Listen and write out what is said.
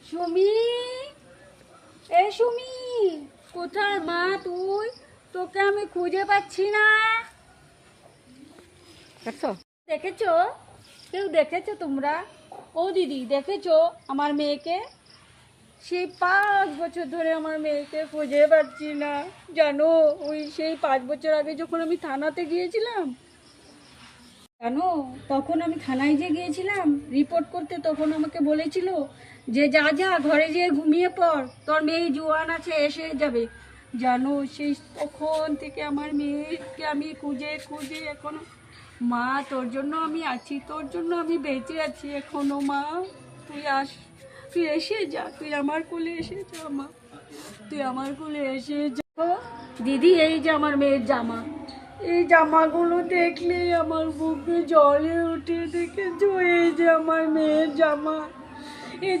সুমি, এ সুমি, কোথায় মা তুই? তোকে আমি খুঁজে পাচ্ছি না। দেখছো? দেখেছো? কেউ দেখেছো তোমরা? ও দিদি, দেখেছো আমার মেয়েকে? সেই 5 বছর ধরে আমার মেয়েকে খুঁজে পাচ্ছি না। জানো, ওই সেই 5 বছর আগে যখন আমি থানাতে গিয়েছিলাম, জানো, তখন আমি থানায় যে গিয়েছিলাম রিপোর্ট করতে, তখন আমাকে বলেছিল যে যা যা ঘরে যেয়ে ঘুমিয়ে পড়, তোর মেয়ে জোয়ান আছে এসে যাবে। জানো, সেই তখন থেকে আমার মেয়েকে আমি খুঁজে খুঁজে এখনো, মা তোর জন্য আমি আছি, তোর জন্য আমি বেঁচে আছি এখনো। মা তুই আস, তুই এসে যা, তুই আমার কোলে এসে যা মা, তুই আমার কোলে এসে যা। ও দিদি, এই যে আমার মেয়ের জামা, এই জামাগুলো দেখলেই আমার বুকে জলে উঠে। দেখেছো, এই যে আমার মেয়ের জামা, এই